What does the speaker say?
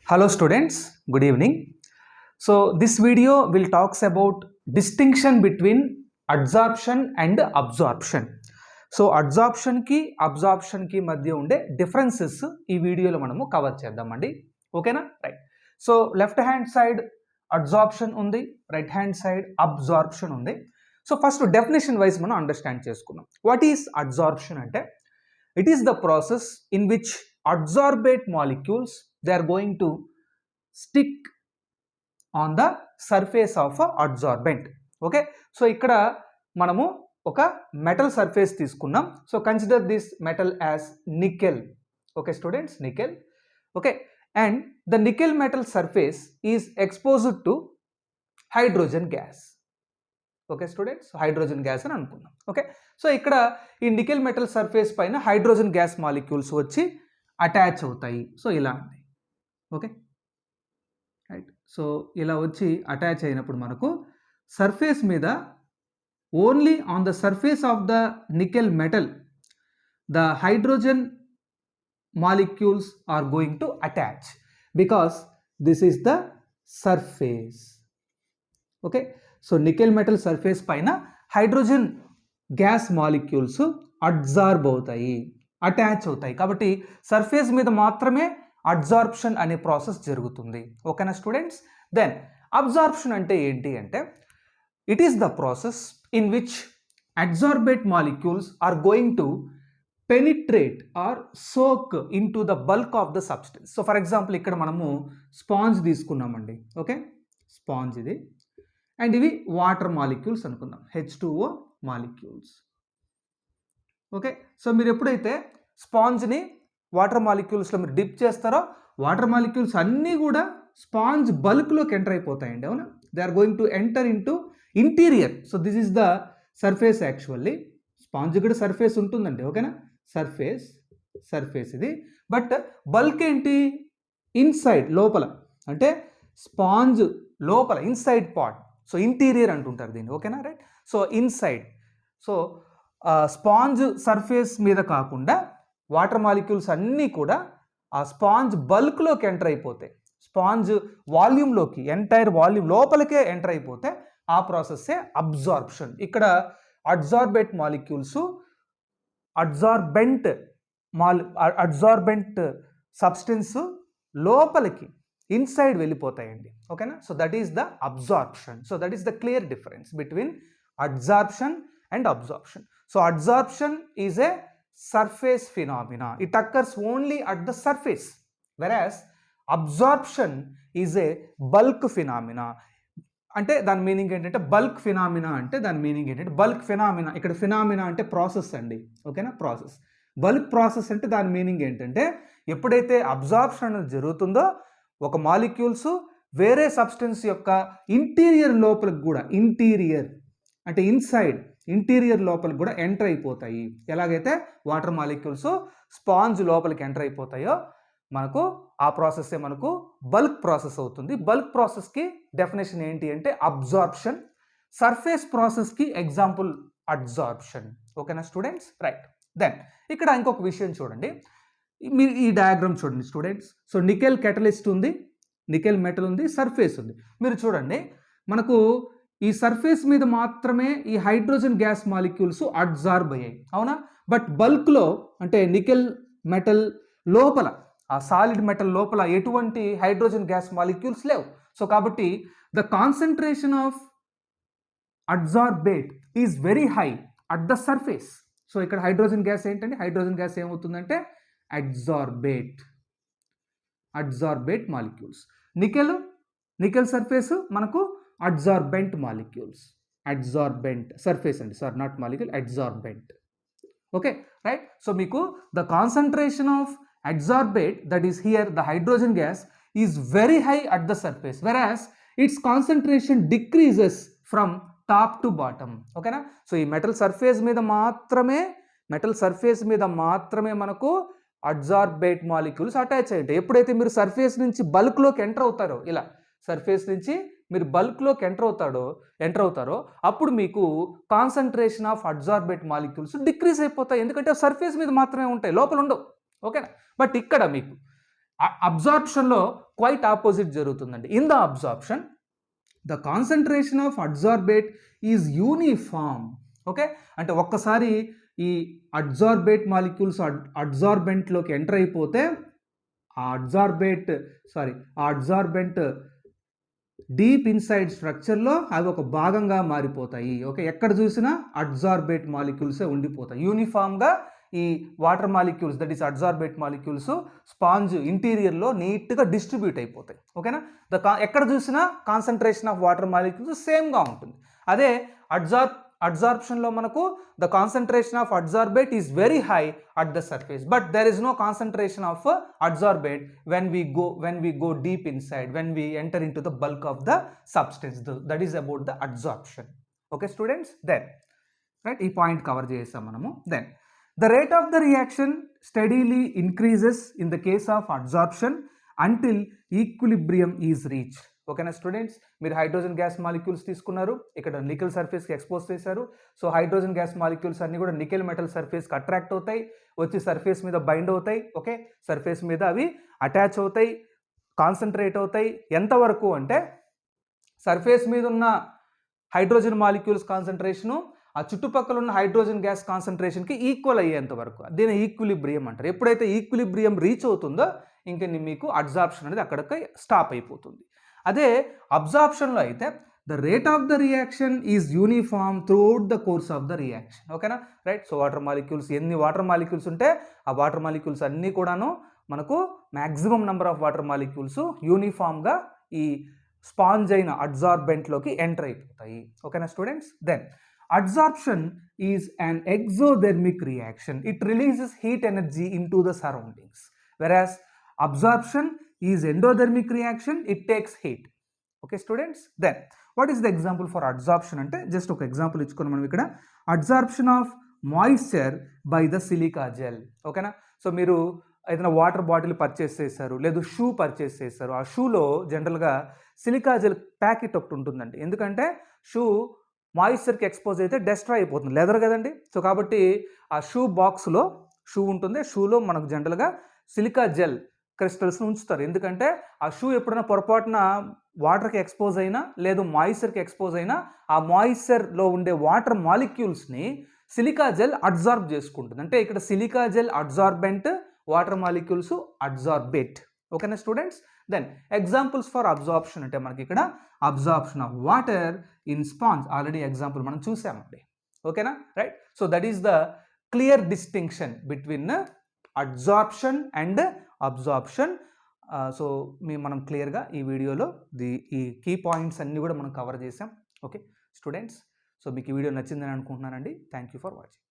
Hello students, good evening. So this video will talks about distinction between adsorption and absorption. So adsorption ki absorption ki madhya unde differences ee video lo manamu cover cheddamandi. Okay na? Right. So left hand side adsorption undi, right hand side absorption undi. So first definition wise మనం understand చేసుకుందాం. What is adsorption అంటే it is the process in which adsorbate molecules they are going to stick on the surface of a adsorbent. Okay, so ఇక్కడ మనము ఒక metal surface తీసుకున్నాం. So consider this metal as nickel. Okay students, nickel. Okay, and the nickel metal surface is exposed to hydrogen gas. Okay students, hydrogen gas అని అనుకున్నాం. Okay, so ఇక్కడ ఈ nickel metal surface పైన hydrogen gas molecules వచ్చి attach అవుతాయి. So ఇలా ఉన్నాయి. Okay right, so ఇలా వచ్చి అటాచ్ అయినప్పుడు మనకు సర్ఫేస్ మీద only on the surface of the nickel metal the hydrogen molecules are going to attach because this is the surface. Okay, so nickel metal surface పైన hydrogen gas molecules adsorb అవుతాయి, attach అవుతాయి. కాబట్టి surface మీద మాత్రమే adsorption అనే process జరుగుతుంది. ఓకేనా students? Then absorption అంటే ఏంటి అంటే it is the process in which adsorbate molecules are going to penetrate or soak in to the bulk of the substance. So for example ఇక్కడ మనము స్పాంజ్ తీసుకున్నామండి. ఓకే, స్పాంజ్ ఇది, and ఇవి water molecules అనుకుందాం, H2O molecules. Okay, so మీరు ఎప్పుడైతే స్పాంజ్ని water మాలిక్యూల్స్లో మీరు dip చేస్తారో వాటర్ మాలిక్యూల్స్ అన్నీ కూడా స్పాంజ్ బల్క్లోకి ఎంటర్ అయిపోతాయండి. అవునా, they are going to enter into interior. So this is the surface. Actually sponge కూడా సర్ఫేస్ ఉంటుందండి. ఓకేనా, సర్ఫేస్ ఇది, బట్ బల్క్ ఏంటి ఇన్సైడ్, లోపల, అంటే స్పాంజ్ లోపల ఇన్సైడ్ పార్ట్. సో ఇంటీరియర్ అంటుంటారు దీన్ని. ఓకేనా, right. So inside, so sponge surface మీద కాకుండా వాటర్ మాలిక్యూల్స్ అన్నీ కూడా ఆ స్పాంజ్ బల్క్లోకి ఎంటర్ అయిపోతాయి, స్పాంజ్ వాల్యూమ్లోకి, ఎంటైర్ వాల్యూమ్ లోపలికే ఎంటర్ అయిపోతే ఆ ప్రాసెస్సే అబ్జార్ప్షన్. ఇక్కడ అడ్జార్బెంట్ మాలిక్యూల్స్ అడ్జార్బెంట్ సబ్స్టెన్స్ లోపలికి ఇన్సైడ్ వెళ్ళిపోతాయండి. ఓకేనా, so that is the absorption. So that is the clear difference between adsorption and absorption. So adsorption is a surface phenomena, it occurs only at the surface, వెరాస్ absorption is a bulk phenomena. అంటే దాని meaning ఏంటంటే bulk phenomena అంటే దాని meaning ఏంటంటే bulk phenomena, ఇక్కడ phenomena అంటే process అండి. ఓకేనా, ప్రాసెస్. బల్క్ ప్రాసెస్ అంటే దాని మీనింగ్ ఏంటంటే ఎప్పుడైతే అబ్జార్ప్షన్ అనేది జరుగుతుందో ఒక మాలిక్యూల్స్ వేరే సబ్స్టెన్స్ యొక్క ఇంటీరియర్ లోపలికి కూడా, ఇంటీరియర్ అంటే ఇన్సైడ్, ఇంటీరియర్ లోపలికి కూడా ఎంటర్ అయిపోతాయి. ఎలాగైతే వాటర్ మాలిక్యూల్స్ స్పాంజ్ లోపలికి ఎంటర్ అయిపోతాయో మనకు ఆ ప్రాసెస్సే మనకు బల్క్ ప్రాసెస్ అవుతుంది. బల్క్ ప్రాసెస్కి డెఫినేషన్ ఏంటి అంటే అబ్జార్ప్షన్, సర్ఫేస్ ప్రాసెస్కి ఎగ్జాంపుల్ అడ్జార్ప్షన్. ఓకేనా స్టూడెంట్స్, రైట్. దెన్ ఇక్కడ ఇంకొక విషయం చూడండి, మీరు ఈ డయాగ్రామ్ చూడండి స్టూడెంట్స్. సో నికెల్ కెటలిస్ట్ ఉంది, నికెల్ మెటల్ ఉంది, సర్ఫేస్ ఉంది. మీరు చూడండి, మనకు ఈ సర్ఫేస్ మీద మాత్రమే ఈ హైడ్రోజన్ గ్యాస్ మాలిక్యూల్స్ అడ్జార్బ్ అయ్యాయి. అవునా, బట్ బల్క్లో అంటే నికెల్ మెటల్ లోపల, ఆ సాలిడ్ మెటల్ లోపల ఎటువంటి హైడ్రోజన్ గ్యాస్ మాలిక్యూల్స్ లేవు. సో కాబట్టి the concentration of adsorbate is very high at the surface. So ఇక్కడ హైడ్రోజన్ గ్యాస్ ఏంటంటే, హైడ్రోజన్ గ్యాస్ ఏమవుతుందంటే అడ్జార్బేట్ మాలిక్యూల్స్. నికెల్ సర్ఫేస్ మనకు అడ్జార్బెంట్ మాలిక్యూల్స్, అడ్జార్బెంట్ సర్ఫేస్ అండి, sorry not molecule, adsorbent. Okay right. So మీకు the concentration of adsorbate, that is here the hydrogen gas, is very high at the surface, whereas its concentration decreases from top to bottom. ఓకేనా, so ఈ metal surface మీద మాత్రమే మనకు అడ్జార్బేట్ molecules attach అయ్యాయి. ఎప్పుడైతే మీరు surface నుంచి బల్క్లోకి ఎంటర్ అవుతారో, ఇలా సర్ఫేస్ నుంచి మీరు బల్క్లోకి ఎంటర్ అవుతారో అప్పుడు మీకు కాన్సన్ట్రేషన్ ఆఫ్ అడ్జార్బేట్ మాలిక్యూల్స్ డిక్రీజ్ అయిపోతాయి, ఎందుకంటే సర్ఫేస్ మీద మాత్రమే ఉంటాయి, లోపల ఉండవు. ఓకేనా, బట్ ఇక్కడ మీకు అబ్జార్ప్షన్లో క్వైట్ ఆపోజిట్ జరుగుతుందండి. In the absorption the concentration of adsorbate is uniform. Okay, అంటే ఒక్కసారి ఈ అడ్జార్బేట్ మాలిక్యూల్స్ అడ్జార్బెంట్లోకి ఎంటర్ అయిపోతే ఆ అడ్జార్బెంట్ డీప్ ఇన్సైడ్ స్ట్రక్చర్లో అవి ఒక భాగంగా మారిపోతాయి. ఓకే, ఎక్కడ చూసినా అడ్జార్బేట్ మాలిక్యూల్సే ఉండిపోతాయి. యూనిఫామ్గా ఈ water molecules, that is adsorbate molecules sponge ఇంటీరియర్లో నీట్గా డిస్ట్రిబ్యూట్ అయిపోతాయి. ఓకేనా, ఎక్కడ చూసినా కాన్సన్ట్రేషన్ ఆఫ్ వాటర్ మాలిక్యూల్స్ సేమ్గా ఉంటుంది. అదే అడ్జార్ప్షన్లో మనకు the concentration of adsorbate is very high at the surface, but there is no concentration of adsorbate when we go deep inside, when we enter into the bulk of the substance. That is about the adsorption. Okay students, then right, ఈ point cover చేసాం మనము. Then the rate of the reaction steadily increases in the case of adsorption until equilibrium is reached. ఓకేనా students, మీరు hydrogen gas molecules తీసుకున్నారు, ఇక్కడ nickel సర్ఫేస్కి expose చేశారు. So hydrogen gas molecules అన్నీ కూడా నికెల్ మెటల్ సర్ఫేస్కి అట్రాక్ట్ అవుతాయి, వచ్చి సర్ఫేస్ మీద బైండ్ అవుతాయి. ఓకే, సర్ఫేస్ మీద అవి అటాచ్ అవుతాయి, కాన్సన్ట్రేట్ అవుతాయి. ఎంతవరకు అంటే సర్ఫేస్ మీద ఉన్న హైడ్రోజన్ మాలిక్యూల్స్ కాన్సన్ట్రేషను ఆ చుట్టుపక్కల ఉన్న హైడ్రోజన్ గ్యాస్ కాన్సన్ట్రేషన్కి ఈక్వల్ అయ్యేంత వరకు దీని ఈక్విలిబ్రియం అంటారు. ఎప్పుడైతే ఈక్విలిబ్రియం రీచ్ అవుతుందో ఇంక మీకు అడ్జార్ప్షన్ అనేది అక్కడికి స్టాప్ అయిపోతుంది. అదే అబ్జార్ప్షన్లో అయితే the rate of the reaction is uniform throughout the course of the reaction. ఓకేనా, రైట్. సో వాటర్ మాలిక్యూల్స్, ఎన్ని వాటర్ మాలిక్యూల్స్ ఉంటే ఆ వాటర్ మాలిక్యూల్స్ అన్నీ కూడాను మనకు maximum number of water molecules యూనిఫామ్గా ఈ స్పాంజ్ అయిన అడ్జార్బెంట్లోకి ఎంటర్ అయిపోతాయి. ఓకేనా students, then adsorption is an exothermic reaction. It releases heat energy into the surroundings, whereas absorption is endothermic reaction. It takes heat. Okay students, then what is the example for adsorption ante just oka example ichukoni manam ikkada adsorption of moisture by the silica gel. Okay na, so మీరు ఏదైనా water bottle purchase చేశారు, లేదు shoe purchase చేశారు, ఆ షూలో జనరల్గా silica gel packet ఒకటి ఉంటుందండి. ఎందుకంటే షూ మాయిశ్చర్కి ఎక్స్పోజ్ అయితే డెస్ట్రాయ్ అయిపోతుంది, లెదర్ కదండి. సో కాబట్టి ఆ షూ బాక్స్లో షూ ఉంటుంది, షూలో మనకు జనరల్గా సిలికా జెల్ క్రిస్టల్స్ని ఉంచుతారు. ఎందుకంటే ఆ షూ ఎప్పుడైనా పొరపాటున వాటర్కి ఎక్స్పోజ్ అయినా లేదు మాయిశ్చర్కి ఎక్స్పోజ్ అయినా ఆ మాయిశ్చర్లో ఉండే వాటర్ మాలిక్యూల్స్ని సిలికా జెల్ అడ్జార్బ్ చేసుకుంటుంది. అంటే ఇక్కడ silica gel adsorbent, water molecules adsorbate. ఓకేనా students, then examples for absorption అంటే మనకి ఇక్కడ absorption of water in sponge already example మనం చూసామండి. ఓకేనా, right. So that is the clear distinction between adsorption and absorption. So మనం క్లియర్గా ఈ వీడియోలో ఈ కీ పాయింట్స్ అన్నీ కూడా మనం కవర్ చేసాం. ఓకే స్టూడెంట్స్, సో మీకు ఈ వీడియో నచ్చిందని అనుకుంటున్నానండి. Thank you for watching.